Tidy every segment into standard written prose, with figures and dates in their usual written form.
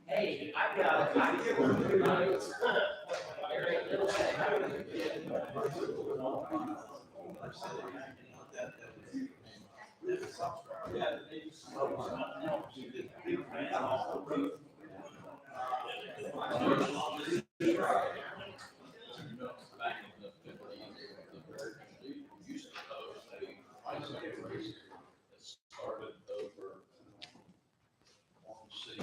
Hey, I've got it. Started over on C.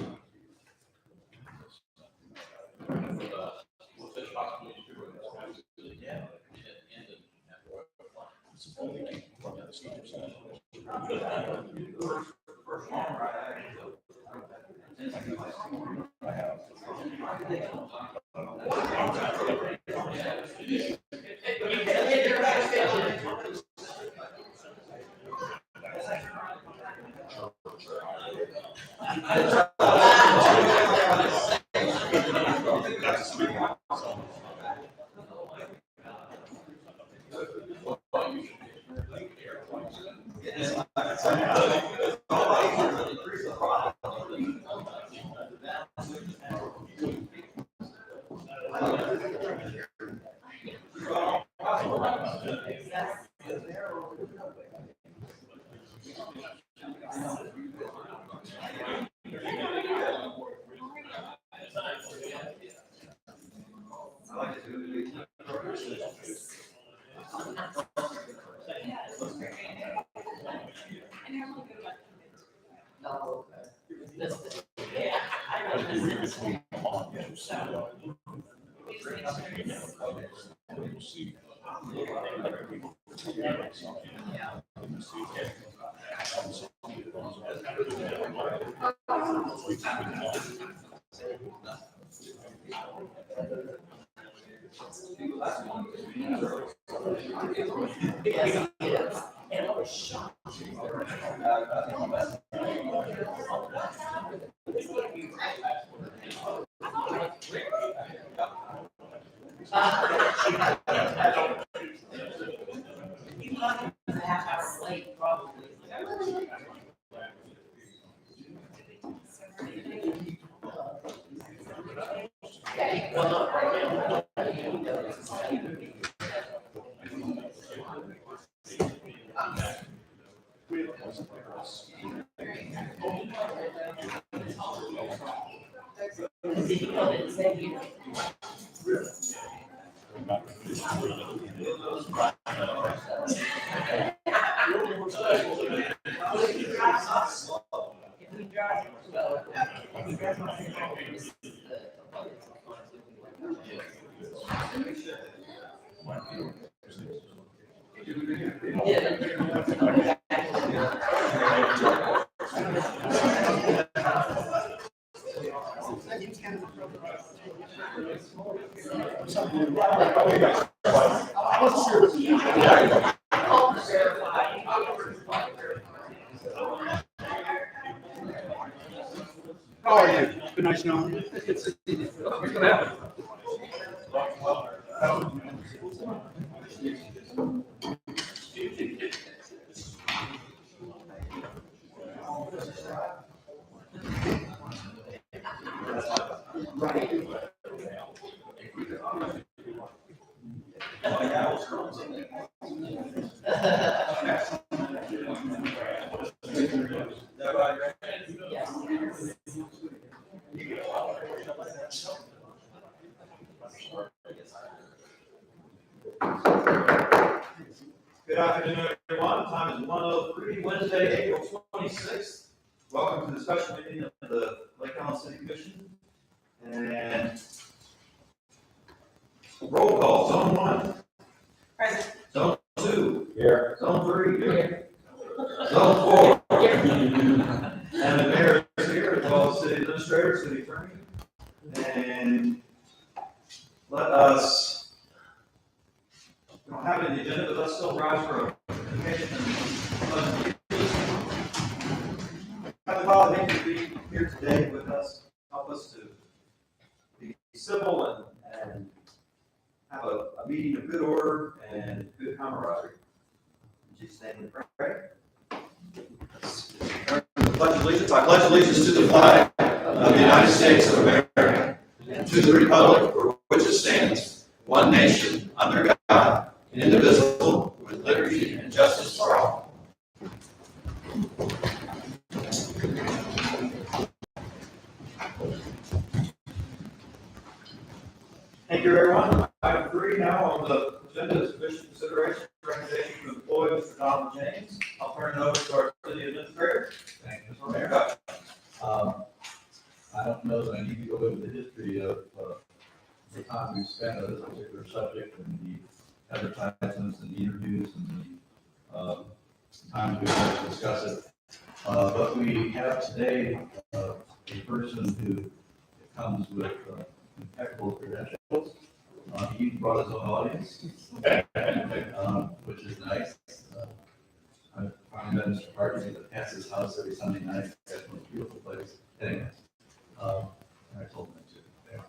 Yeah. It ended at Royal Yes, yes. And I was shocked. You might have a half hour late, probably. Yeah, well, not right now. Did you know that say you? If we drive slow, and he doesn't want to go, this is How are you? Good night, Sean. Good afternoon, everyone. Time is 1:03, Wednesday, April 26th. Welcome to the special meeting of the Lake Island City Commission. And roll call, zone 1. Present. Zone 2. Here. Zone 3. Here. Zone 4. And the mayor is here, as well as city administrator, city attorney. And let us, we don't have any agenda, but let's still rise for a communication and Heavenly Father, thank you for being here today with us. Help us to be civil and have a meeting of good order and good camaraderie. In Jesus' name we pray. Pledge allegiance. I pledge allegiance to the flag of the United States of America and to the republic for which it stands, one nation, under God, indivisible, with liberty and justice for all. Thank you, everyone. Item 3 now on the agenda is commission consideration recommendation to employ Mr. Donald James. I'll turn it over to our city administrator. Thank you. Mr. Mayor. I don't know that I need to go into the history of the time we've spent on this particular subject and the advertisements and the interviews and the times we've had to discuss it. But we have today a person who comes with impeccable credentials. He brought his own audience, which is nice. I finally met Mr. Hardy that passes his house every Sunday night. That's the most beautiful place. Anyways, I told him that too. Yeah.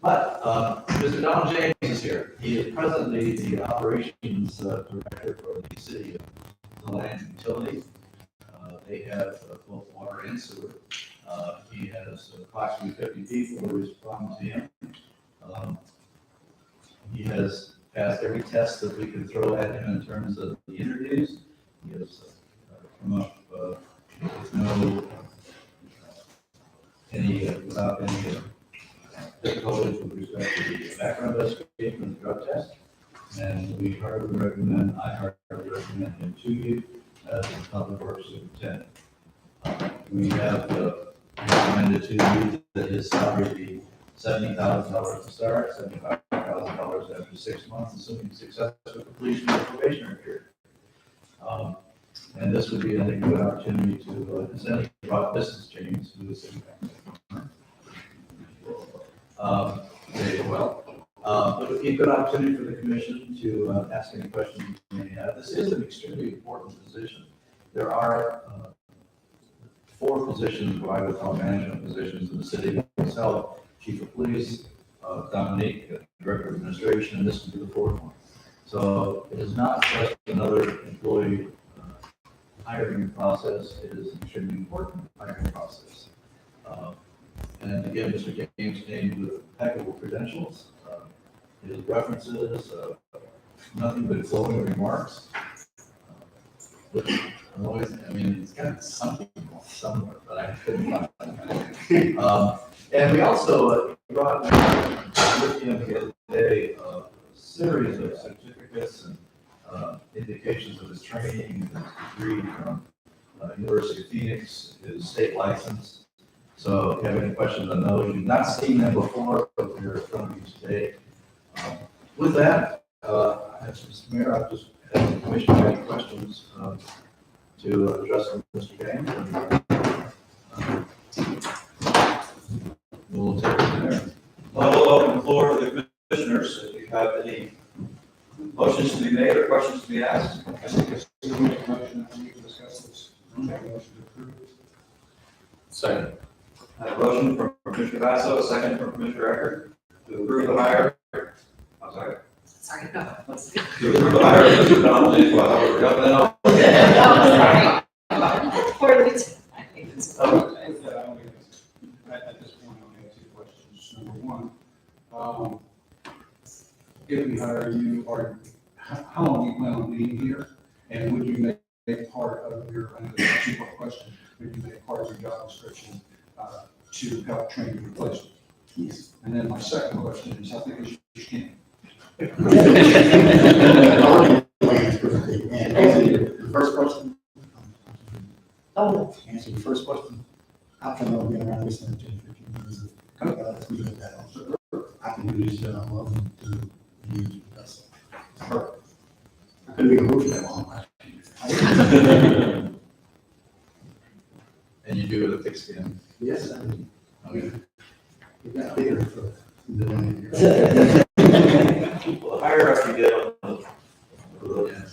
But Mr. Donald James is here. He is presently the operations director for the city of Land Utilities. They have both water and sewer. He has approximately 50 people who respond to him. He has passed every test that we can throw at him in terms of the interviews. He has come up with no without any difficulties with respect to the background investigation and drug test. And we heartily recommend, I heartily recommend him to you as the public works superintendent. We have recommended to you that his salary be $70,000 to start, $75,000 after 6 months, assuming successful completion of the probationary period. And this would be, I think, a good opportunity to present about business James, who is very well. It would be a good opportunity for the commission to ask any questions you may have. This is an extremely important position. There are 4 positions, what I would call management positions in the city. Myself, chief of police, Dominique, director of administration, and this would be the 4th one. So it is not just another employee hiring process. It is an extremely important hiring process. And again, Mr. James came with impeccable credentials. His references, nothing but glowing remarks. Which always, I mean, it's got something somewhere, but I couldn't find it. And we also brought with him the other day a series of certificates and indications of his training, his degree from University of Phoenix, his state license. So if you have any questions on those, you've not seen them before, but they're in front of you today. With that, Mr. Mayor, I'll just ask the commission any questions to address Mr. James. We'll take it from there. Well, we'll open the floor to the commissioners. If you have any motions to be made or questions to be asked. I think it's a motion that we need to discuss this. Make a motion to approve. Second. I have a motion from Commissioner Basso, a second from Commissioner Eckert to approve the hire. I'm sorry. Sorry, no. To approve the hire of Mr. Donald James. Well, I thought we were jumping in on. For the time. At this point, I only have 2 questions. Number 1, if we hire you, or how long do you plan on being here? And would you make part of your, I know that's a 2-part question, would you make part of your job description to help train your replacement? Yes. And then my second question is, how thick is your skin? The first question. Answer the first question. I can know being around this 10, 15 years. Let's leave it at that. I can do this job well to use that's perfect. I couldn't be a roofer that long. And you do it with a thick skin. Yes, I mean, Okay. you got bigger for doing it. Well, the hire up you did on the Yes.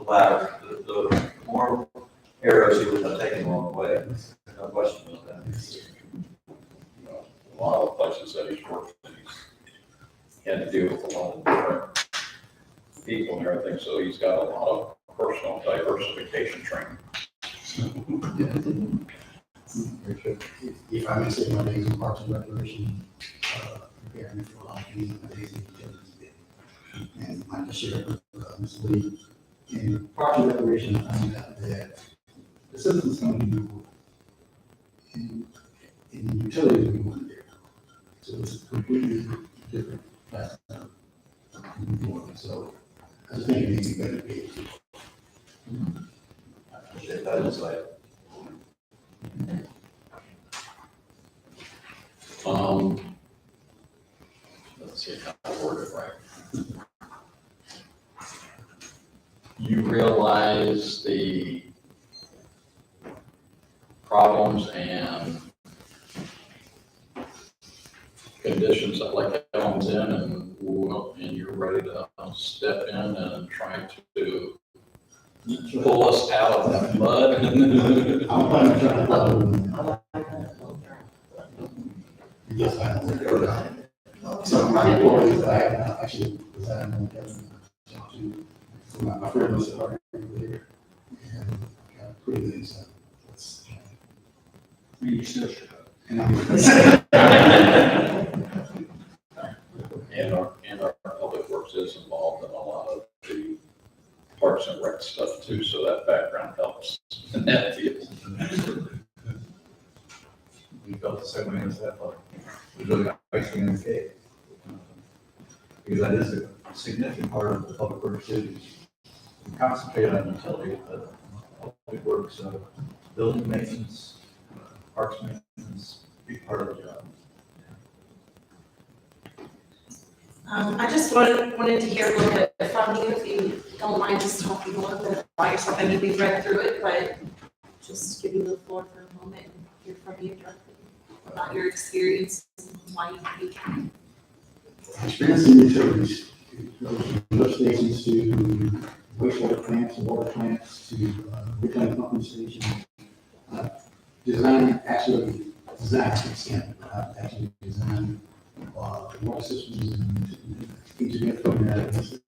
louder, the more arrows you would have taken along the way. No question about that. A lot of places that he's worked, he had to deal with a lot of different people and everything, so he's got a lot of personal diversification training. If I may say, my days in Parks and Recreation, preparing me for a lot of things, my days in utilities bid. And I just shared with Ms. Lee, in Parks and Recreation, I found out that the citizens come to do work. And in utilities, we want there. So it's a completely different class of employment. So I just think it needs to be better paid. I appreciate that insight. Let's see how I word it right. You realize the problems and conditions that Lake Ellen's in, and you're ready to step in and try to pull us out of that mud. I'm planning to try to follow them. Yes, I know. So my employees, I have actually resigned on Kevin. So my friend was already there. And got a pretty good insight. You still should have. And I'm. And our public works is involved in a lot of the parks and rec stuff too, so that background helps in that field. We felt the same way as that, but it was really icing on the cake. Because that is a significant part of the public works duties. We concentrate on utility, but public works, building maintenance, parks maintenance, big part of the job. I just wanted to hear a little bit from you, if you don't mind just talking a little bit about yourself. I mean, we've read through it, but just give you the floor for a moment and hear from you directly about your experience and why you came. Experience in utilities, it goes from lift stations to wastewater plants, water plants, to reclaim pumping stations. Design, actually, design extent, actually design water systems and engineer programs.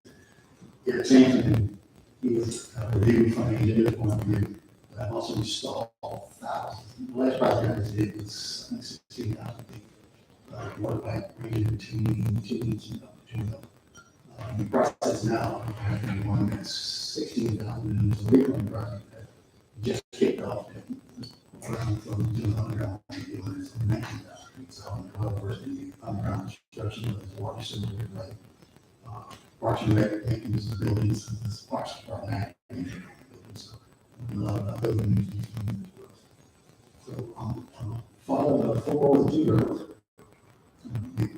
Yeah, same thing, he was reviewing from an engineer point of view, but I've also installed thousands. The last project I did was 16,000 feet. Water pipe ranging between 2 inches and up to 2 mil. The process now, one that's 16,000, and it's a reclaim project that just kicked off. From doing underground, it was 19,000 feet, so I'm well versed in the underground construction of the water system, like Parks and Rec, maintenance of buildings, and this Parks Department. So, a lot of building needs. So, father of 4 boys and 2 girls.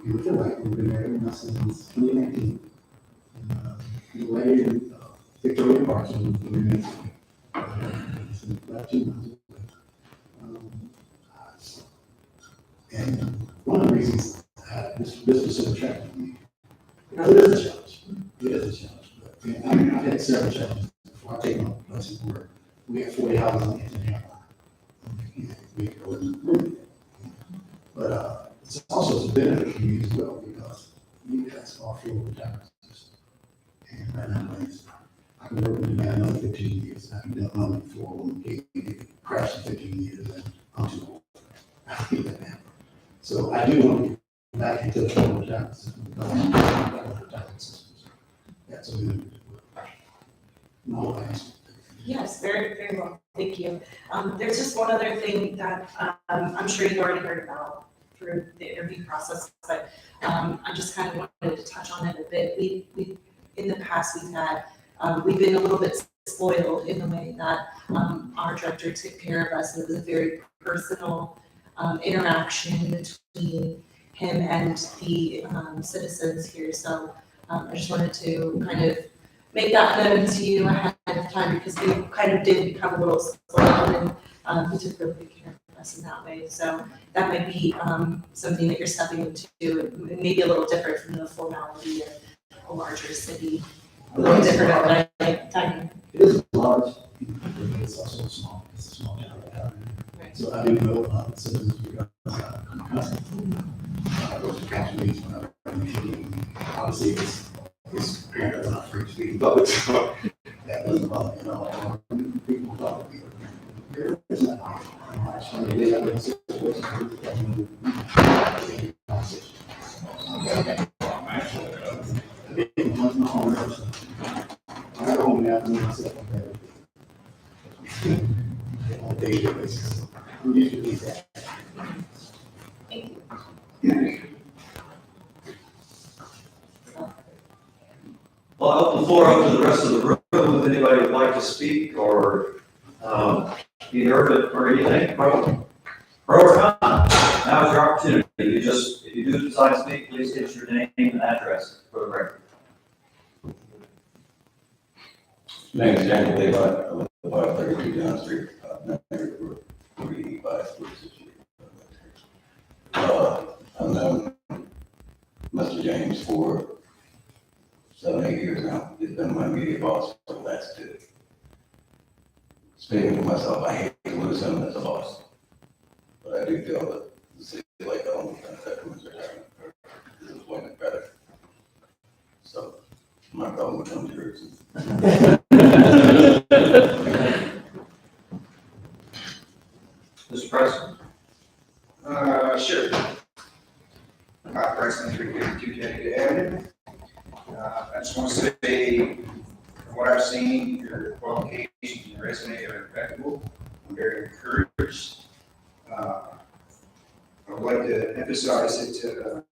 You would feel like we've been married since 2019. We wedded in Victoria Park, so we've been married about 2 months. And one of the reasons this was so attractive to me, because it is a challenge. It is a challenge. But, I've had several challenges before I take my place at work. We have 40 houses in engineering. We can go and improve it. But it's also a benefit for me as well, because you guys are full of retirement system. And right now, I can work with the man another 15 years. I can do another 401k, it crashed in 15 years, and I'm too old. I hate that now. So I do want to get back into the full retirement system, because I'm retirement systems. That's a benefit. No, I answer. Yes, very, very well. Thank you. There's just one other thing that I'm sure you've already heard about through the interview process, but I just kind of wanted to touch on it a bit. We in the past, we've been a little bit spoiled in the way that our director took care of us. It was a very personal interaction between him and the citizens here. So I just wanted to kind of make that known to you ahead of time, because we kind of did become a little spoiled, and he took really good care of us in that way. So that might be something that you're stepping into, maybe a little different from the formality of a larger city. A little different, but I like timing. It is large, but it's also small, it's a small town. Right. So I do know, citizens, because, those council meetings when obviously it's not free speech, but so that doesn't bother me at all. People bother me. It's not, they have been situations that you I go home now and myself. On a daily basis. I'm usually that. Thank you. Well, I'll open the floor up to the rest of the room, if anybody would like to speak or, be heard or anything, pro or con. Now is your opportunity. If you do decide to speak, please state your name and address for the record. Name is Daniel Levi, I live at 532 John Street, married for 385, 46 years. I've known Mr. James for 7, 8 years now. He's been my immediate boss for the last 2. Speaking for myself, I hate to lose him as a boss. But I do feel that the city like I don't benefit from his retirement or his employment better. So my problem would come to yours. Mr. President. Sure. President 352 Kennedy Avenue. I just want to say, from what I've seen, your qualifications and your resume are impeccable. I'm very encouraged. I would like to emphasize that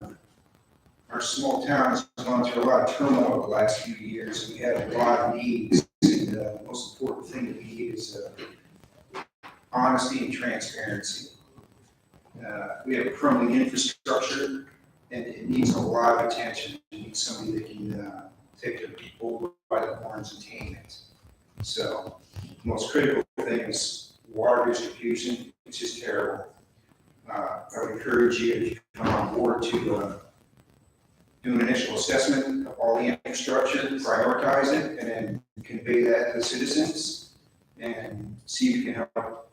our small town has gone through a lot of turmoil the last few years. We have a lot of needs, and the most important thing that we need is honesty and transparency. We have a crumbling infrastructure, and it needs a lot of attention. It needs somebody that can take the people by the horns and tame it. So, the most critical thing is water distribution, which is terrible. I would encourage you, if you come on board, to do an initial assessment of all the infrastructure, prioritize it, and then convey that to the citizens, and see if you can help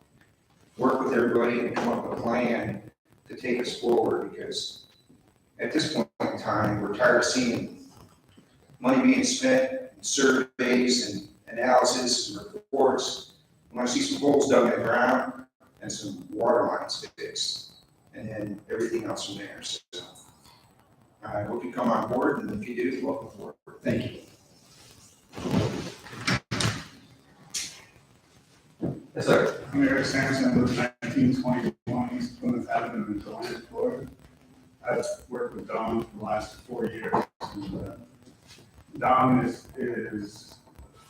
work with everybody and come up with a plan to take us forward, because at this point in time, we're tired of seeing money being spent, in surveys and analysis and reports. We want to see some holes dug in the ground and some water lines fixed, and then everything else from there. So I hope you come on board, and if you do, welcome forward. Thank you. Yes, sir. I'm Eric Sampson, lived 1921 East Plymouth Avenue in Deland, Florida. I've worked with Don for the last 4 years. And, Don is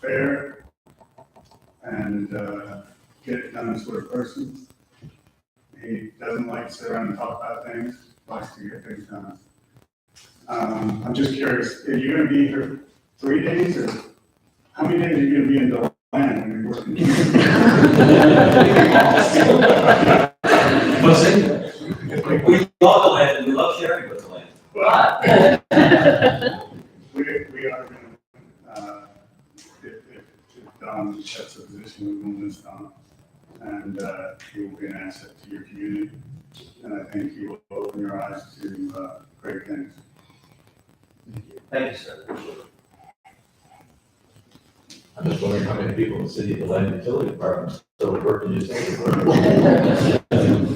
fair and get it done sort of person. He doesn't like to sit around and talk about things, likes to get things done. I'm just curious, are you going to be here 3 days, or how many days are you going to be in Deland when you're working? We love the land and we love sharing with the land. We are going to, if Don sets a position, we will miss Don. And he will be an asset to your community. And I think he will open your eyes to great things. Thank you, sir. I'm just wondering how many people in the city of the land utility department still work in utility department.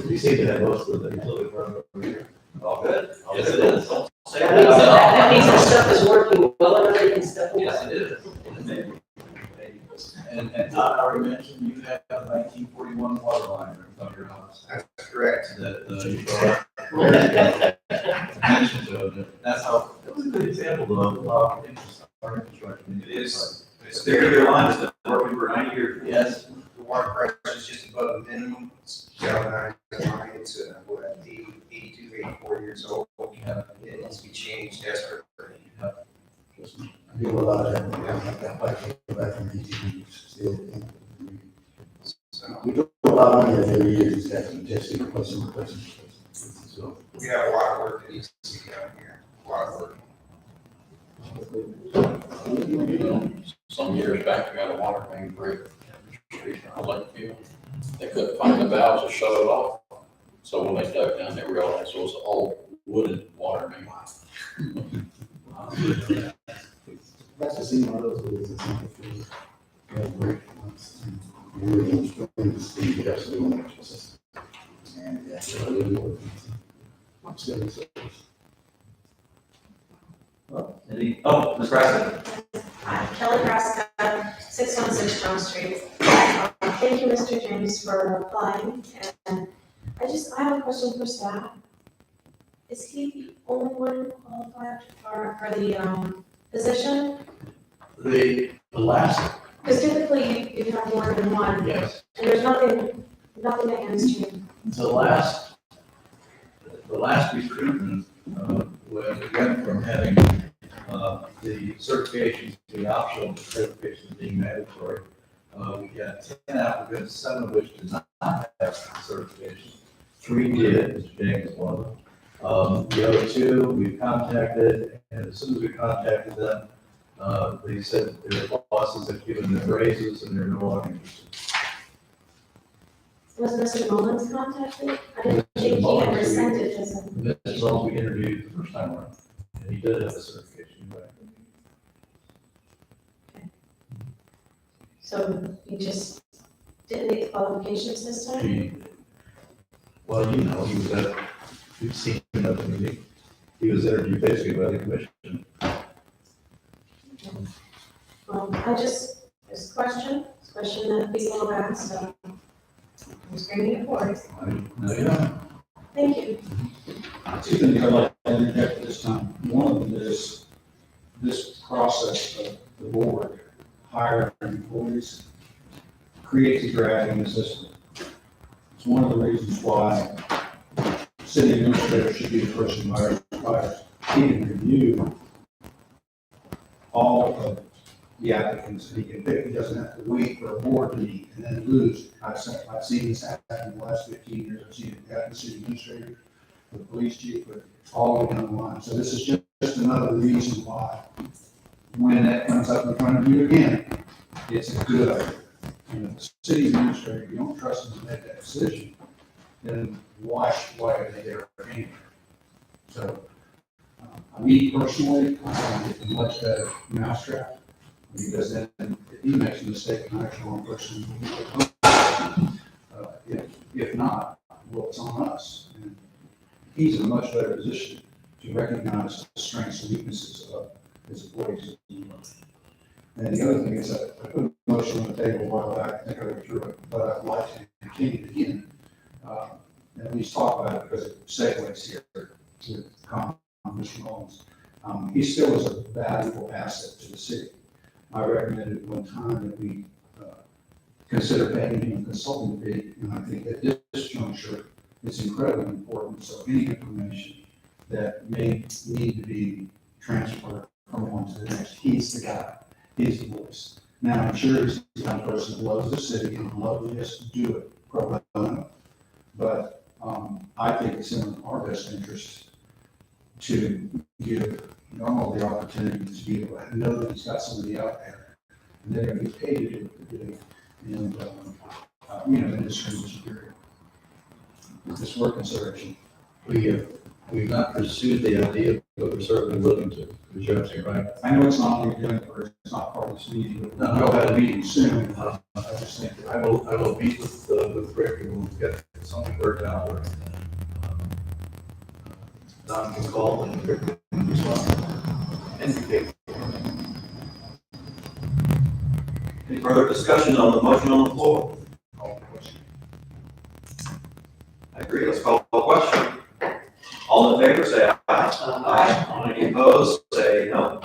We seem to have most of the utility department over here. All good? Yes, Yes, it it is. is. Don't say That means that. that means our stuff is working well enough that you can step away. Yes, it is. And Todd already mentioned you have a 1941 water line in front of your house. That's correct. That you brought up. Mentioned, so that's how, that was a good example of our infrastructure. It is. It's their line has been working for 90 years. Yes. The water pressure is just above the minimum. It's galvanized line. It's, 82, 84 years old. It needs to be changed desperately. I do a lot of that, that bike back from ATVs still. So We do a lot of money every year, just have to just question. So, we have a lot of work that needs to be done here. A lot of work. Some years back, we got a water main break. I like the they couldn't find the valves to shut it off. So when they dug down, they realized it was an old wooden water main. That's just see one of those ways. It's not the field. We have great ones. And we're going to struggle to see the rest of the electrical system. And that's really important. I'm still in service. Ms. Braxton? Hi, Kelly Braska, 616 John Street. Thank you, Mr. James, for applying. And I have a question for staff. Is he the only one qualified for the position? The last, Because typically you have more than one, yes, and there's nothing against you. the last recruitment, when we went from having, the certification to be optional, to certification being mandatory, we got 10 applicants, 7 of which did not have certification. 3 did, Mr. James was one of them. The other 2 we contacted, and as soon as we contacted them, they said their bosses had given them raises and they're no longer interested. Was Mr. Mullins contacted? I didn't think he Mullins, ever sent it to some. Mr. Mullins, we interviewed the first time around, and he did have a certification, but So you just didn't meet the qualifications this time? he, well, you know, he was at, you've seen him at the meeting. He was interviewed basically by the commission. It's a question that people have asked, so I'm just bringing it forward. No, you don't. Thank you. 2 things I'd like to interject at this time. One of them is this process of the board hiring employees creates a drag in the system. It's one of the reasons why city administrator should be the person hired by. He can review all of the applicants, and he can pick. He doesn't have to wait for a board to meet and then lose. I've seen this happen in the last 15 years. I've seen it happen to city administrator, the police chief, but all the way down the line. So this is just another reason why, when that comes up in front of you again, it's a good idea. You know, the city administrator, you don't trust them to make that decision, then why are they there anyway? So, me personally, I think it's a much better mousetrap, because then if he makes a mistake, and I actually one person, if not, well, it's on us. And he's in a much better position to recognize the strengths and weaknesses of his employees. And the other thing is that I put a motion on the table a while back, I think I went through it, but I'd like to continue it again. And at least talk about it because it segues here to Mr. Mullins. He still is a valuable asset to the city. I recommended at one time that we consider paying him a consulting fee, and I think at this juncture, it's incredibly important. So any information that may need to be transferred from one to the next, he's the guy, he's the voice. Now, I'm sure he's the kind of person who loves the city and loves to just do it pro bono. But I think it's in our best interest to give Normal the opportunity to be able to know that he's got somebody out there, and they're going to get paid to do what they're doing, and in this period. It's for consideration. We've not pursued the idea, but we're certainly willing to. You're absolutely right. I know it's not on the agenda, or it's not part of this meeting, but we'll have a meeting soon. I just think that I will meet with Rick and we'll get something worked out where Don can call and Rick can respond. Indicate. Any further discussion on the motion on the floor? I agree, let's call the question. All in favor, say aye. Aye. Any opposed, say no.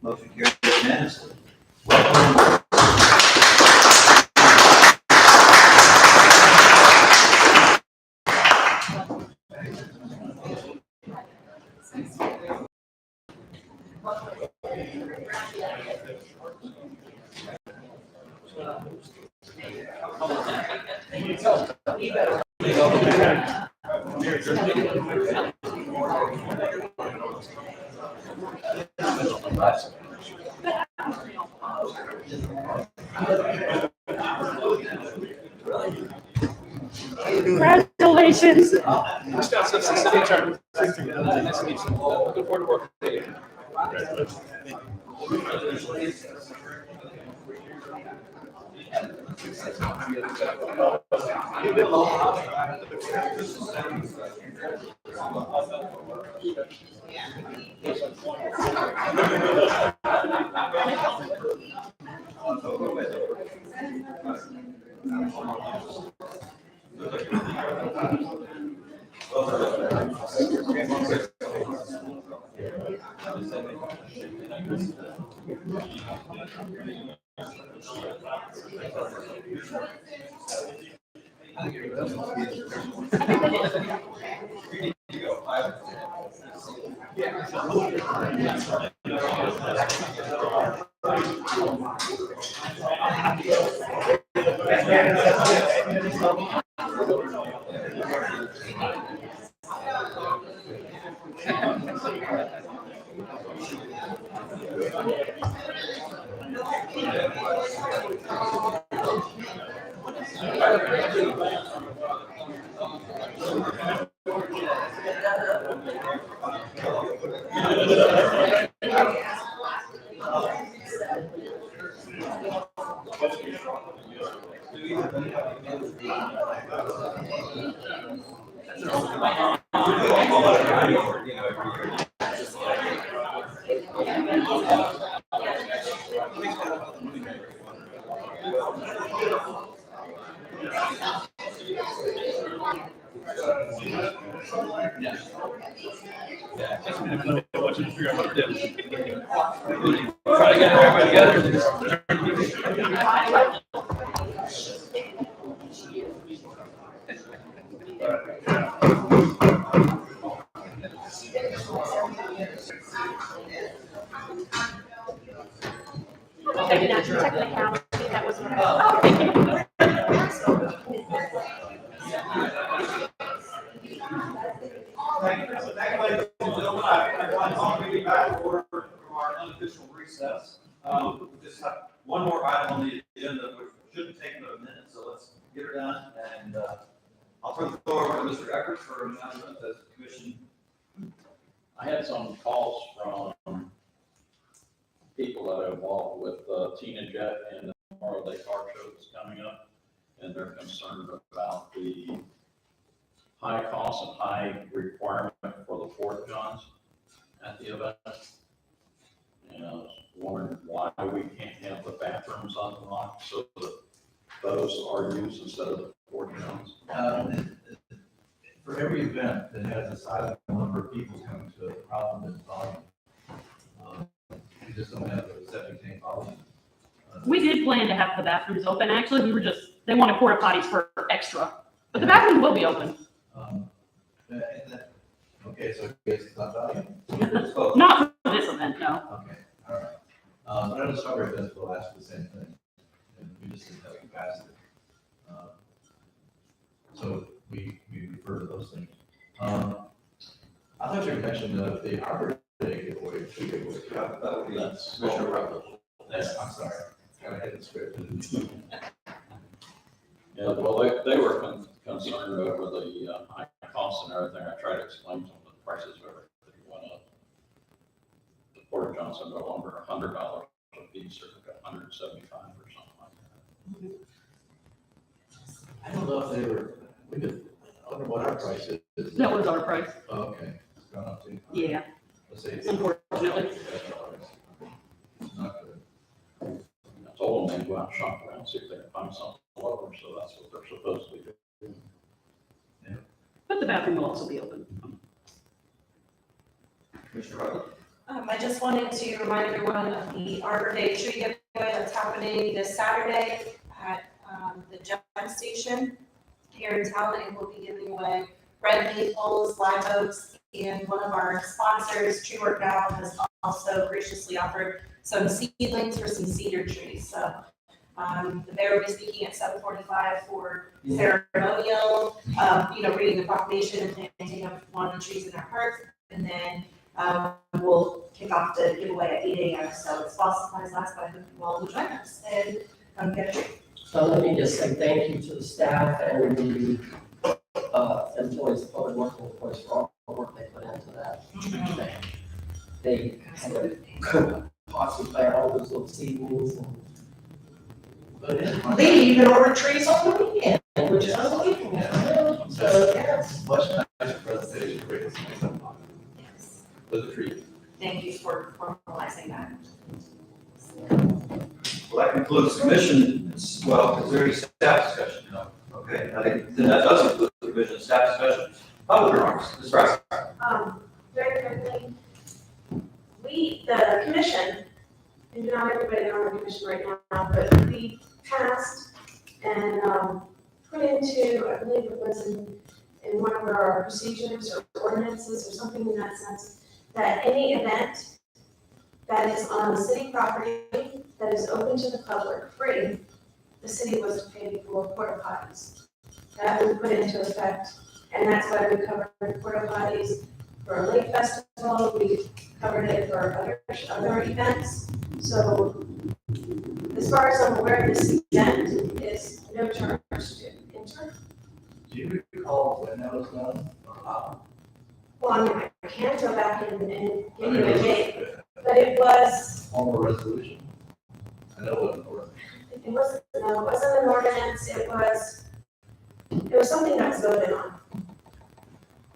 Motion carries unanimously. Welcome aboard. Congratulations. Try to get everybody together. I did not check the count. I think that was what I. I'll be back to order from our unofficial recess. We just have one more item on the agenda, which shouldn't take but a minute, so let's get her done. And I'll turn the floor over to Mr. Eckert for an announcement as commission. I had some calls from people that are involved with Tina Jet and the Memorial Day Car Show that's coming up, and they're concerned about the high cost and high requirement for the Fort Johns at the event. And I was wondering why we can't have the bathrooms unlocked so that those are used instead of the Fort Johns. For every event that has a sizable number of people coming to it, the problem is volume. You just don't have the septic tank volume. We did plan to have the bathrooms open, actually, they wanted porta potties for extra, but the bathrooms will be open. Okay, so it's not volume. Not for this event, no. Okay, all right. But I just summer events will ask for the same thing, and we just didn't have capacity. So we refer to those things. I thought you mentioned the Arbor Day giveaway, tree giveaway. That would be That's Commissioner Rutherford. Yes, I'm sorry. Gotta hit the script. Yeah, well, they were concerned over the high costs and everything. I tried to explain to them the prices of everything went up. The Porter Johns are no longer $100 a piece, or $175 or something like that. I don't know if they were, I wonder what our price is. That was our price, Oh, okay, it's gone up too. yeah, Let's say. unfortunately. Not good. I told them they'd go out and shop around, see if they can find something lower, so that's what they're supposed to be doing. But the bathroom will also be open. Commissioner Rutherford. I just wanted to remind everyone of the Arbor Day tree giveaway that's happening this Saturday at the Gem Station here in town, and we'll be giving away red maples, live oaks, and one of our sponsors, Tree Work Now, has also graciously offered some seedlings for some cedar trees. So the mayor will be speaking at 7:45 for ceremonial, reading the proclamation and planting of one of the trees in our park. And then We'll kick off the giveaway at 8 a.m. So it's while supplies last, but I hope you all will join us and come get a treat. So let me just say thank you to the staff and the employees, public works employees for all the work they put into that. They had to possibly plant all those little seedlings and. But they even ordered trees on the weekend, which is unbelievable. So, yes. Much nicer presentation for this next time. Yes. With the tree. Thank you for formalizing that. Well, that concludes the commission, well, is there any staff discussion? No. Okay, I think then that does conclude the commission staff discussion. Public remarks, Ms. Rice. Very quickly, the commission, and not everybody on the commission right now, but we passed and put into, I believe it was in one of our procedures or ordinances or something in that sense, that any event that is on the city property that is open to the public free, the city was to pay for porta potties. That we put into effect, and that's why we covered porta potties for a lake festival, we covered it for other events. So as far as I'm aware, this event is no charge to enter. Do you recall when that was done? Well, I mean, I can't go back and give you a date, but it was, Formal resolution? I know it wasn't. it wasn't an ordinance, it was something that was voted on.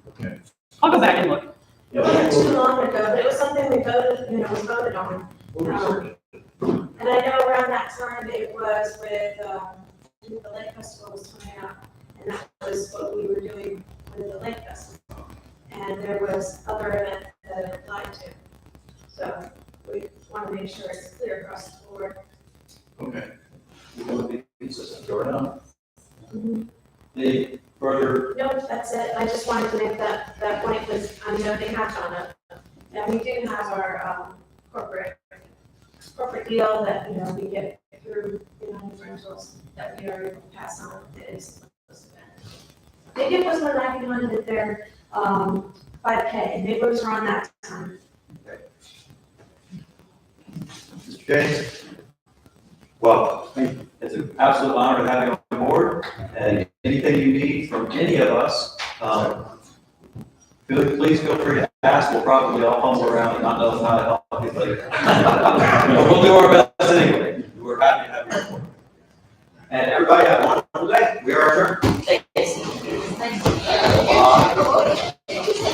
Okay. I'll go back and look. It wasn't too long ago, but it was something we voted on. We'll research it. And I know around that time it was with, the Lake Festival was coming up, and that was what we were doing with the Lake Festival. And there was other events that it applied to. So we want to make sure it's clear across the board. Okay. You want to be consistent, Jordan? Mhm. Any further? No, that's it. I just wanted to make that point, because I know they have done it. And we do have our, corporate deal that, we get through, rentals that we are able to pass on. It is this event. They did was when I did their, 5K, they was around that time. Mr. James? Well, it's an absolute honor to have you on board, and anything you need from any of us, please feel free to ask. We'll probably all fumble around and not know how to help you, but we'll do our best anyway. We're happy to have you on board. And everybody have a wonderful day. We are adjourned. Thanks. Thank you.